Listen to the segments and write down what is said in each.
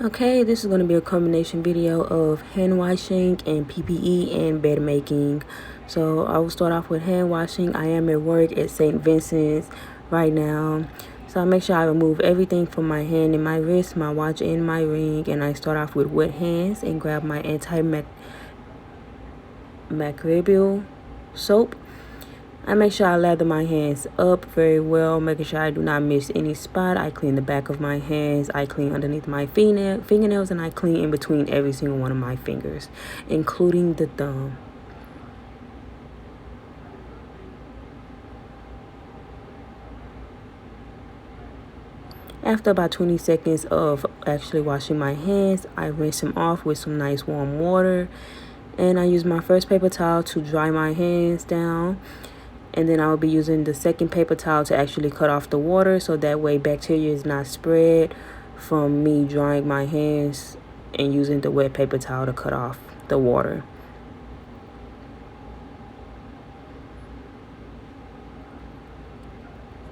Okay, this is going to be a combination video of hand washing and PPE and bed making. So I will start off with hand washing. I am at work at St. Vincent's right now. So I make sure I remove everything from my hand and my wrist, my watch and my ring. And I start off with wet hands and grab my antimicrobial soap. I make sure I lather my hands up very well, making sure I do not miss any spot. I clean the back of my hands, I clean underneath my fingernails, and I clean in between every single one of my fingers, including the thumb. After about 20 seconds of actually washing my hands, I rinse them off with some nice warm water. And I use my first paper towel to dry my hands down. And then I will be using the second paper towel to actually cut off the water, so that way bacteria is not spread from me drying my hands and using the wet paper towel to cut off the water.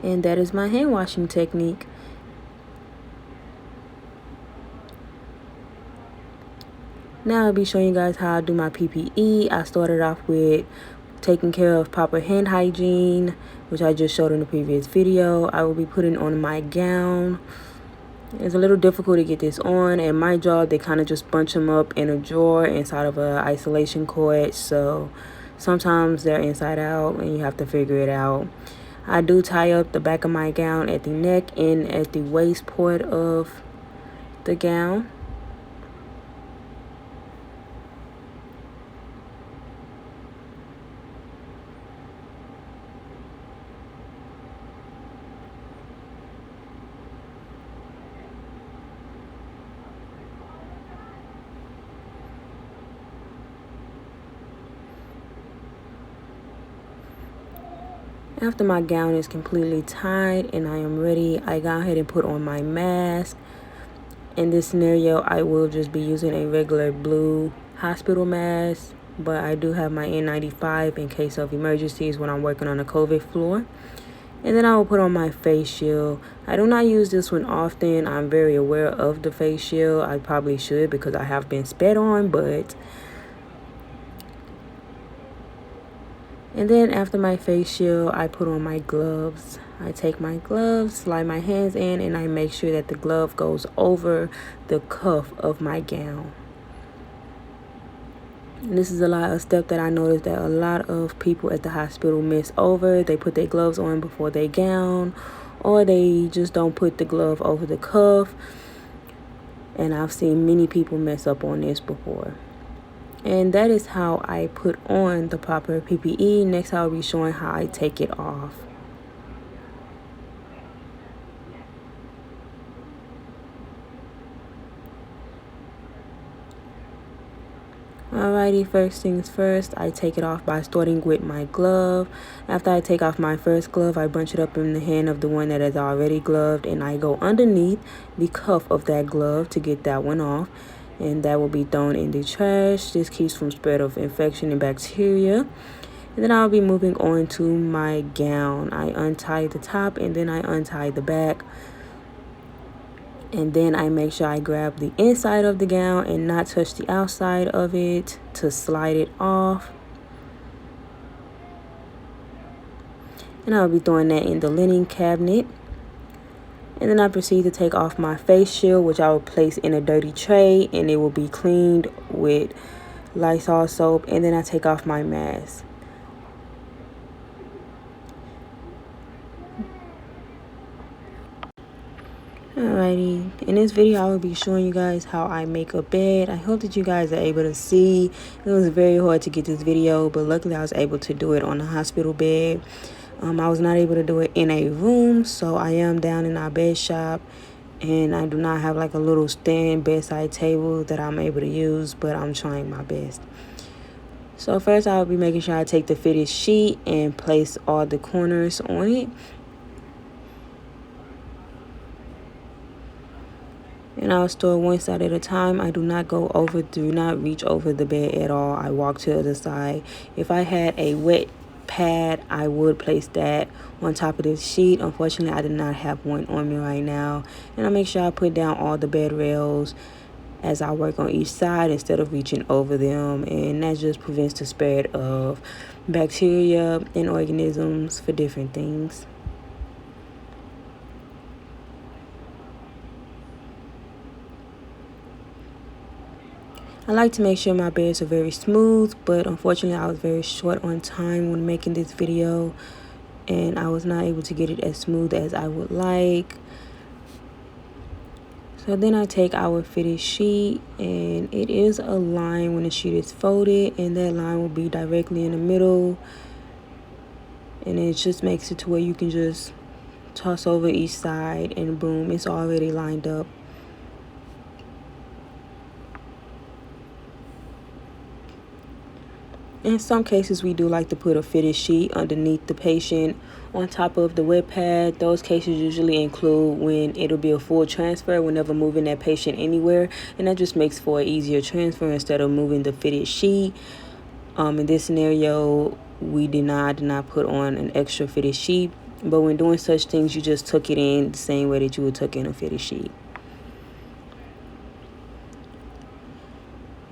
And that is my hand washing technique. Now I'll be showing you guys how I do my PPE. I started off with taking care of proper hand hygiene, which I just showed in the previous video. I will be putting on my gown. It's a little difficult to get this on. At my job, they kind of just bunch them up in a drawer inside of an isolation cord. So sometimes they're inside out and you have to figure it out. I do tie up the back of my gown at the neck and at the waist part of the gown. After my gown is completely tied and I am ready, I go ahead and put on my mask. In this scenario, I will just be using a regular blue hospital mask, but I do have my N95 in case of emergencies when I'm working on a COVID floor. And then I will put on my face shield. I do not use this one often. I'm very aware of the face shield. I probably should because I have been spat on, but... And then after my face shield, I put on my gloves. I take my gloves, slide my hands in, and I make sure that the glove goes over the cuff of my gown. And this is a step that I noticed that a lot of people at the hospital miss over. They put their gloves on before they gown, or they just don't put the glove over the cuff. And I've seen many people mess up on this before. And that is how I put on the proper PPE. Next, I'll be showing how I take it off. Alrighty, first things first, I take it off by starting with my glove. After I take off my first glove, I bunch it up in the hand of the one that is already gloved, and I go underneath the cuff of that glove to get that one off. And that will be thrown in the trash. This keeps from spread of infection and bacteria. And then I'll be moving on to my gown. I untie the top and then I untie the back. And then I make sure I grab the inside of the gown and not touch the outside of it to slide it off. And I'll be throwing that in the linen cabinet. And then I proceed to take off my face shield, which I will place in a dirty tray, and it will be cleaned with Lysol soap. And then I take off my mask. Alrighty, in this video I will be showing you guys how I make a bed. I hope that you guys are able to see. It was very hard to get this video, but luckily I was able to do it on a hospital bed. I was not able to do it in a room, so I am down in our bed shop, and I do not have like a little stand bedside table that I'm able to use, but I'm trying my best. So first I'll be making sure I take the fitted sheet and place all the corners on it. And I'll store one side at a time. I do not reach over the bed at all. I walk to the other side. If I had a wet pad, I would place that on top of this sheet. Unfortunately, I did not have one on me right now. And I make sure I put down all the bed rails as I work on each side instead of reaching over them, and that just prevents the spread of bacteria and organisms for different things. I like to make sure my beds are very smooth, but unfortunately I was very short on time when making this video and I was not able to get it as smooth as I would like. So then I take our fitted sheet, and it is a line when the sheet is folded, and that line will be directly in the middle, and it just makes it to where you can just toss over each side and boom, it's already lined up. In some cases, we do like to put a fitted sheet underneath the patient on top of the wet pad. Those cases usually include when it'll be a full transfer whenever moving that patient anywhere, and that just makes for an easier transfer instead of moving the fitted sheet. In this scenario, we did not put on an extra fitted sheet, but when doing such things, you just tuck it in the same way that you would tuck in a fitted sheet.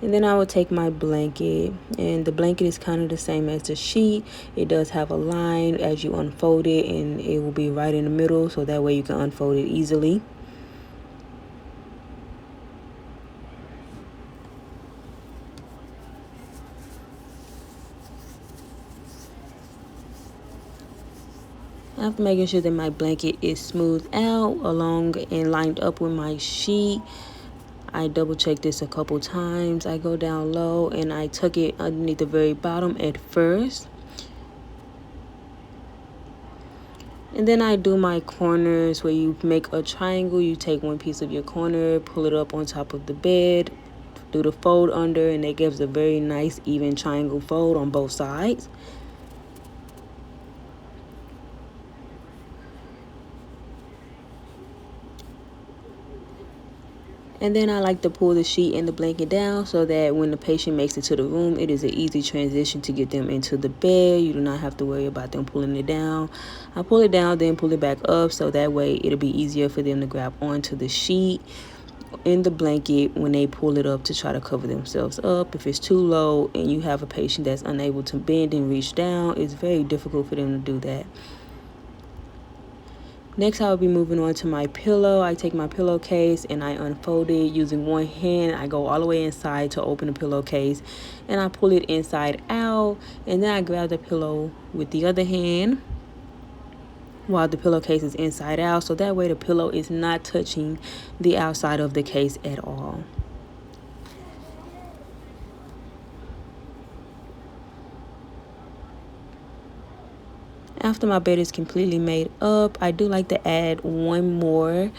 And then I would take my blanket, and the blanket is kind of the same as the sheet. It does have a line as you unfold it, and it will be right in the middle, so that way you can unfold it easily. After making sure that my blanket is smoothed out along and lined up with my sheet, I double check this a couple times. I go down low and I tuck it underneath the very bottom at first. And then I do my corners where you make a triangle. You take one piece of your corner, pull it up on top of the bed, do the fold under, and it gives a very nice even triangle fold on both sides. And then I like to pull the sheet and the blanket down so that when the patient makes it to the room, it is an easy transition to get them into the bed. You do not have to worry about them pulling it down. I pull it down, then pull it back up, so that way it'll be easier for them to grab onto the sheet in the blanket when they pull it up to try to cover themselves up. If it's too low and you have a patient that's unable to bend and reach down, it's very difficult for them to do that. Next, I'll be moving on to my pillow. I take my pillowcase and I unfold it using one hand. I go all the way inside to open the pillowcase, and I pull it inside out, and then I grab the pillow with the other hand while the pillowcase is inside out, so that way the pillow is not touching the outside of the case at all. After my bed is completely made up, I do like to add one more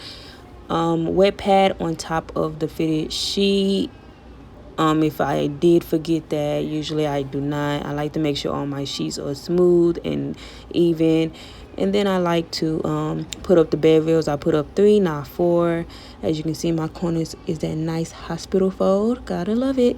wet pad on top of the fitted sheet. If I did forget that, usually I do not. I like to make sure all my sheets are smooth and even. And then I like to put up the bed rails. I put up 3, not 4. As you can see, my corners is that nice hospital fold. Gotta love it.